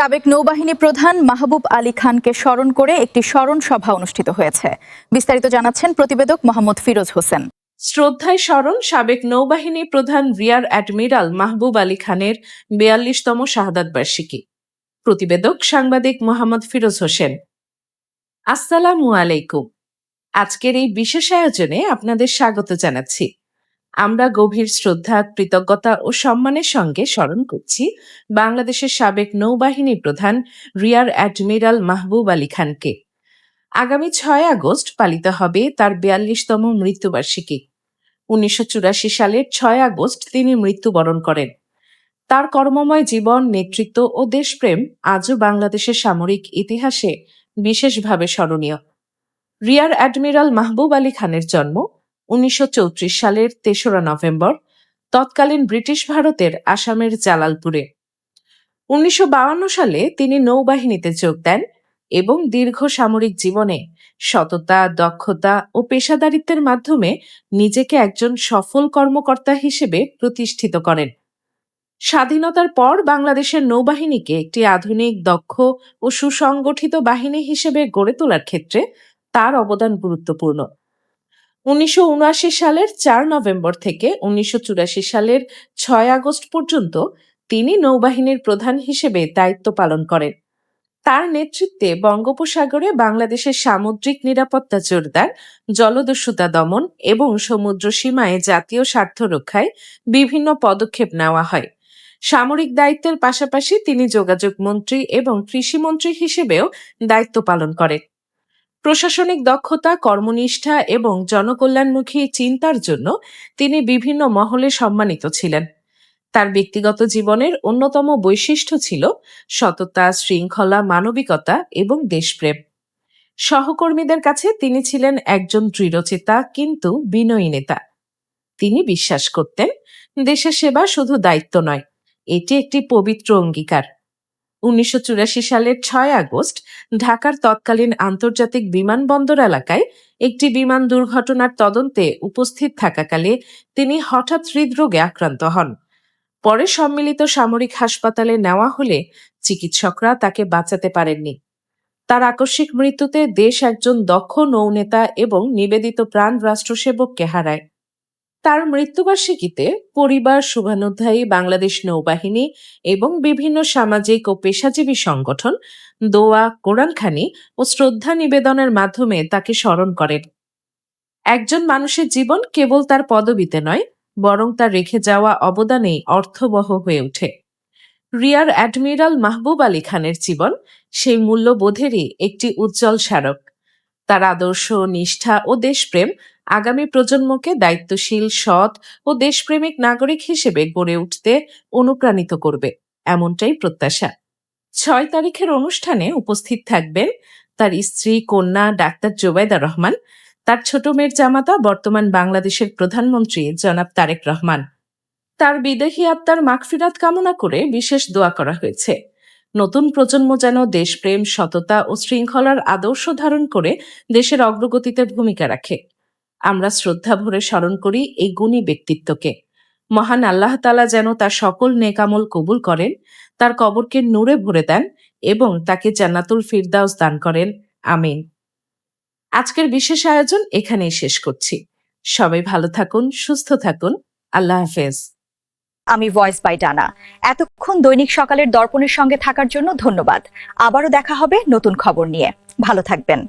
সাবেক নৌবাহিনী প্রধান মাহবুব আলী খানকে স্মরণ করে একটি স্মরণ সভা অনুষ্ঠিত হয়েছে। বিস্তারিত জানাচ্ছেন প্রতিবেদক মোহাম্মদ ফিরোজ হোসেন। শ্রদ্ধায় স্মরণ সাবেক নৌবাহিনী প্রধান রিয়ার অ্যাডমিরাল মাহবুব আলী খানের ৪২তম শাহাদাত বার্ষিকী। প্রতিবেদক সাংবাদিক মোহাম্মদ ফিরোজ হোসেন। আসসালামু আলাইকুম। আজকের এই বিশেষ আয়োজনে আপনাদের স্বাগত জানাচ্ছি। আমরা গভীর শ্রদ্ধা, কৃতজ্ঞতা ও সম্মানের সঙ্গে স্মরণ করছি বাংলাদেশের সাবেক নৌবাহিনী প্রধান রিয়ার অ্যাডমিরাল মাহবুব আলী খানকে। আগামী ৬ আগস্ট পালিত হবে তার ৪২তম মৃত্যুবার্ষিকী। ১৯৮৪ সালের ৬ আগস্ট তিনি মৃত্যুবরণ করেন। তার কর্মময় জীবন, নেতৃত্ব ও দেশপ্রেম আজও বাংলাদেশের সামরিক ইতিহাসে বিশেষভাবে স্মরণীয়। রিয়ার অ্যাডমিরাল মাহবুব আলী খানের জন্ম ১৯৩৪ সালের ৩রা নভেম্বর তৎকালীন ব্রিটিশ ভারতের আসামের জালালপুরে। ১৯৫২ সালে তিনি নৌবাহিনীতে যোগ দেন এবং দীর্ঘ সামরিক জীবনে সততা, দক্ষতা ও পেশাদারিত্বের মাধ্যমে নিজেকে একজন সফল কর্মকর্তা হিসেবে প্রতিষ্ঠিত করেন। স্বাধীনতার পর বাংলাদেশের নৌবাহিনীকে একটি আধুনিক, দক্ষ ও সুসংগঠিত বাহিনী হিসেবে গড়ে তোলার ক্ষেত্রে তার অবদান গুরুত্বপূর্ণ। ১৯৭৯ সালের ৪ নভেম্বর থেকে ১৯৮৪ সালের ৬ আগস্ট পর্যন্ত তিনি নৌবাহিনীর প্রধান হিসেবে দায়িত্ব পালন করেন। তার নেতৃত্বে বঙ্গোপসাগরে বাংলাদেশের সামুদ্রিক নিরাপত্তা জোরদার, জলদস্যুতা দমন এবং সমুদ্র সীমায় জাতীয় স্বার্থ রক্ষায় বিভিন্ন পদক্ষেপ নেওয়া হয়। সামরিক দায়িত্বের পাশাপাশি তিনি যোগাযোগ মন্ত্রী এবং কৃষিমন্ত্রী হিসেবেও দায়িত্ব পালন করেন। প্রশাসনিক দক্ষতা, কর্মনিষ্ঠা এবং জনকল্যাণমুখী চিন্তার জন্য তিনি বিভিন্ন মহলে সম্মানিত ছিলেন। তার ব্যক্তিগত জীবনের অন্যতম বৈশিষ্ট্য ছিল সততা, শৃঙ্খলা, মানবিকতা এবং দেশপ্রেম। সহকর্মীদের কাছে তিনি ছিলেন একজন দৃঢ়চেতা কিন্তু বিনয়ী নেতা। তিনি বিশ্বাস করতেন, দেশের সেবা শুধু দায়িত্ব নয়, এটি একটি পবিত্র অঙ্গীকার। ১৯৮৪ সালের ৬ আগস্ট ঢাকার তৎকালীন আন্তর্জাতিক বিমানবন্দর এলাকায় একটি বিমান দুর্ঘটনার তদন্তে উপস্থিত থাকাকালে তিনি হঠাৎ হৃদরোগে আক্রান্ত হন। পরে সম্মিলিত সামরিক হাসপাতালে নেওয়া হলে চিকিৎসকরা তাকে বাঁচাতে পারেননি। তার আকস্মিক মৃত্যুতে দেশ একজন দক্ষ নৌনেতা এবং নিবেদিত প্রাণ রাষ্ট্রসেবককে হারায়। তার মৃত্যুবার্ষিকীতে পরিবার, শুভানুধ্যায়ী বাংলাদেশ নৌবাহিনী এবং বিভিন্ন সামাজিক ও পেশাজীবী সংগঠন দোয়া, কোরআনখানি ও শ্রদ্ধা নিবেদনের মাধ্যমে তাকে স্মরণ করেন। একজন মানুষের জীবন কেবল তার পদবিতে নয়, বরং তার রেখে যাওয়া অবদানেই অর্থবহ হয়ে ওঠে। রিয়ার অ্যাডমিরাল মাহবুব আলী খানের জীবন সেই মূল্যবোধেরই একটি উজ্জ্বল স্মারক। তার আদর্শ, নিষ্ঠা ও দেশপ্রেম আগামী প্রজন্মকে দায়িত্বশীল, সৎ ও দেশপ্রেমিক নাগরিক হিসেবে গড়ে উঠতে অনুপ্রাণিত করবে, এমনটাই প্রত্যাশা। ৬ তারিখের অনুষ্ঠানে উপস্থিত থাকবেন তার স্ত্রী, কন্যা ডাক্তার জোবাইদা রহমান, তার ছোট মেয়ের জামাতা বর্তমান বাংলাদেশের প্রধানমন্ত্রী জনাব তারেক রহমান। তার বিদেহী আত্মার মাগফিরাত কামনা করে বিশেষ দোয়া করা হয়েছে। নতুন প্রজন্ম যেন দেশপ্রেম, সততা ও শৃঙ্খলার আদর্শ ধারণ করে দেশের অগ্রগতিতে ভূমিকা রাখে। আমরা শ্রদ্ধা ভরে স্মরণ করি এই গুণী ব্যক্তিত্বকে। মহান আল্লাহ তাআলা যেন তার সকল নেক আমল কবুল করেন, তার কবরকে নূরে ভরে দেন এবং তাকে জান্নাতুল ফিরদাউস দান করেন। আমিন। আজকের বিশেষ আয়োজন এখানেই শেষ করছি। সবাই ভালো থাকুন, সুস্থ থাকুন। আল্লাহ হাফেজ। আমি ভয়েস বাই ডানা। এতক্ষণ দৈনিক সকালের দর্পণের সঙ্গে থাকার জন্য ধন্যবাদ। আবারও দেখা হবে নতুন খবর নিয়ে। ভালো থাকবেন।